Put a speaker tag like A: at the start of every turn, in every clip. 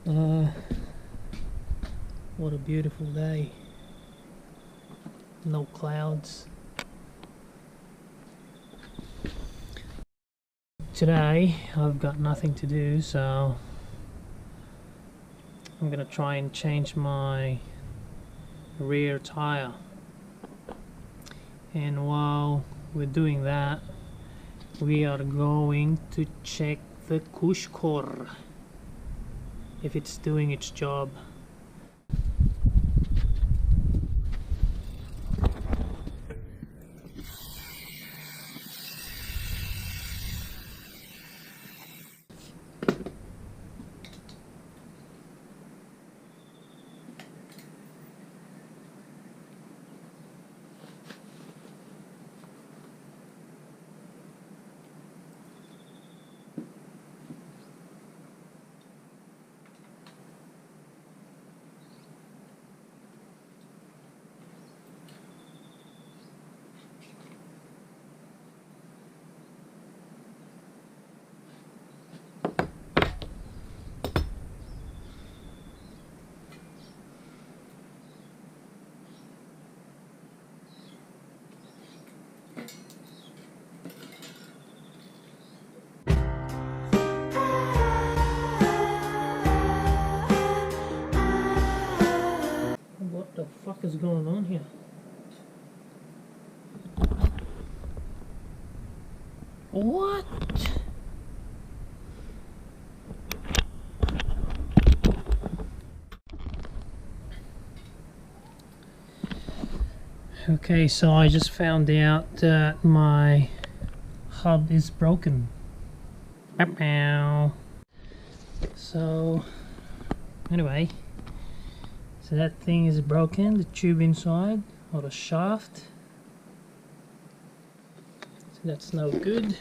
A: What a beautiful day. No clouds. Today I've got nothing to do, so I'm gonna try and change my rear tire. And while we're doing that, we are going to check the cush core if it's doing its job. What the fuck is going on here? What? Okay, so I just found out that my hub is broken. So anyway, so that thing is broken, the tube inside, or the shaft. So that's no good.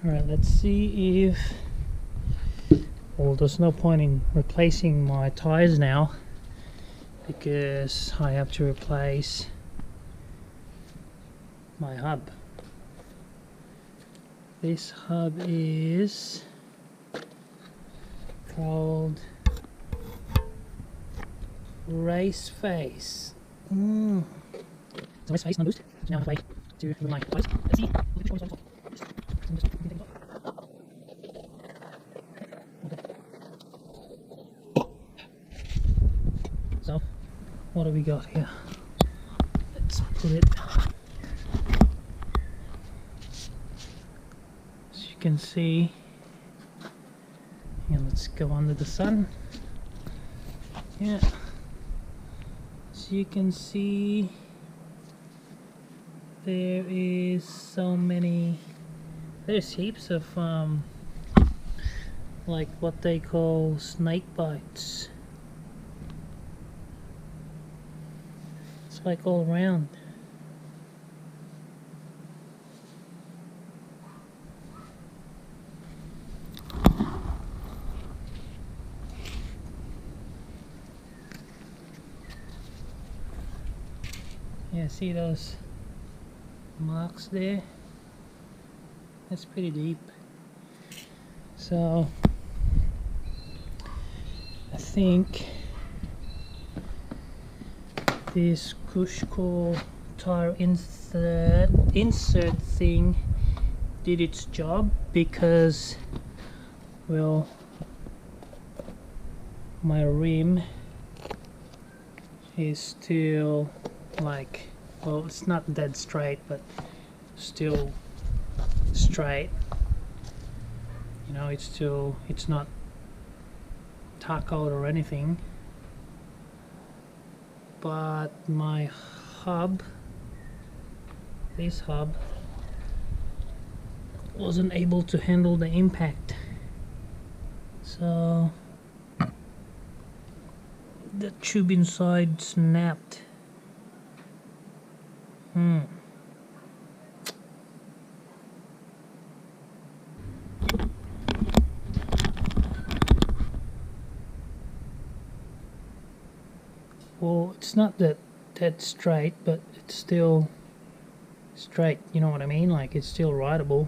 A: Alright, let's see if... Well, there's no point in replacing my tires now, because I have to replace my hub. This hub is called race face. So race face, not boost. So now I have a way to remove my tires. Let's see. So, what do we got here? Let's put it. As you can see, and let's go under the sun. Yeah. As you can see, there is so many. There's heaps of like what they call snake bites. It's like all around. Yeah, see those marks there? That's pretty deep. So I think this cush core tire insert thing did its job, because, well, my rim is still like, well, it's not dead straight, but still straight. You know, it's not tackled or anything. But my hub, this hub, wasn't able to handle the impact. So the tube inside snapped. Well, it's not that dead straight, but it's still straight, you know what I mean? Like it's still rideable.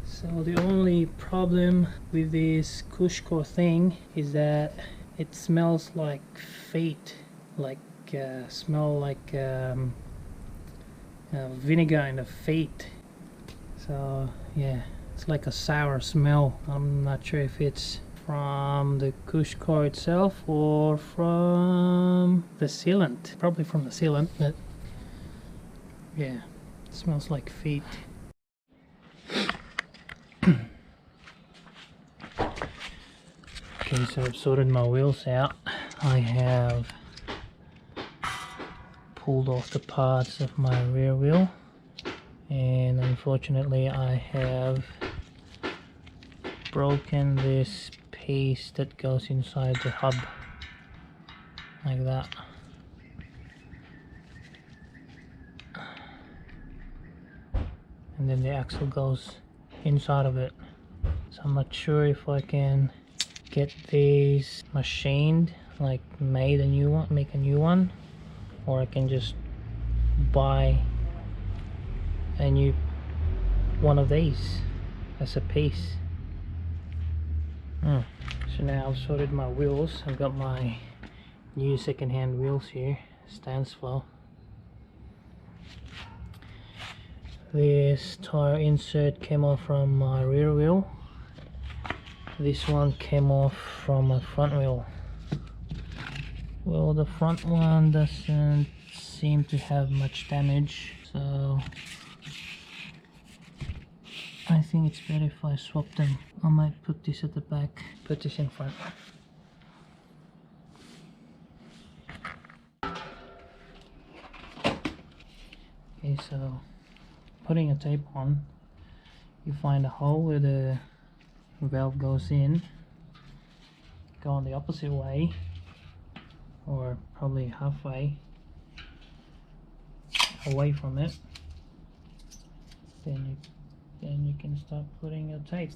A: So the only problem with this cush core thing is that it smells like feet, like smell like vinegar in the feet. So yeah, it's like a sour smell. I'm not sure if it's from the cush core itself or from the sealant. Probably from the sealant, but yeah, it smells like feet. Okay, so I've sorted my wheels out. I have pulled off the parts of my rear wheel, and unfortunately I have broken this piece that goes inside the hub, like that. And then the axle goes inside of it. So I'm not sure if I can get these machined, like make a new one, or I can just buy a new one of these as a piece. So now I've sorted my wheels. I've got my new second-hand wheels here, stands flow. This tire insert came off from my rear wheel. This one came off from my front wheel. Well, the front one doesn't seem to have much damage, so I think it's better if I swap them. I might put this at the back, put this in front. Okay, so putting a tape on, you find a hole where the valve goes in, go on the opposite way, or probably halfway away from it, then you can start putting your tape.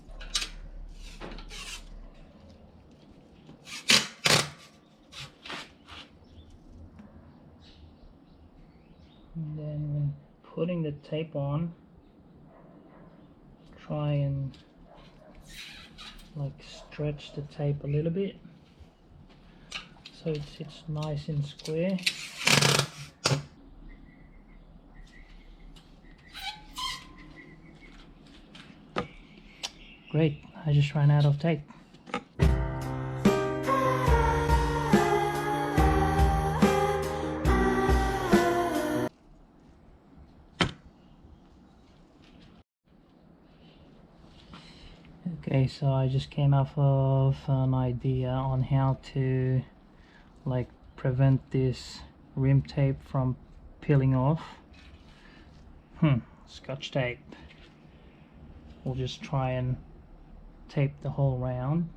A: And then when putting the tape on, try and like stretch the tape a little bit so it sits nice and square. Great, I just ran out of tape. Okay, so I just came off of an idea on how to like prevent this rim tape from peeling off. Scotch tape. We'll just try and tape it whole round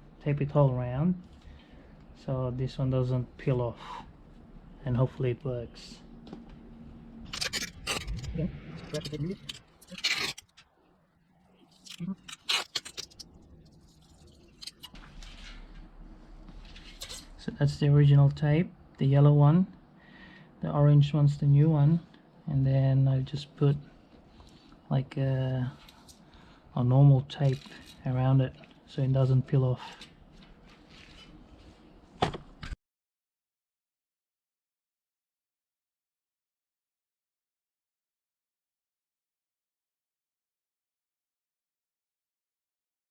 A: so this one doesn't peel off, and hopefully it works. Okay. So that's the original tape, the yellow one. The orange one's the new one, and then I just put like a normal tape around it so it doesn't peel off.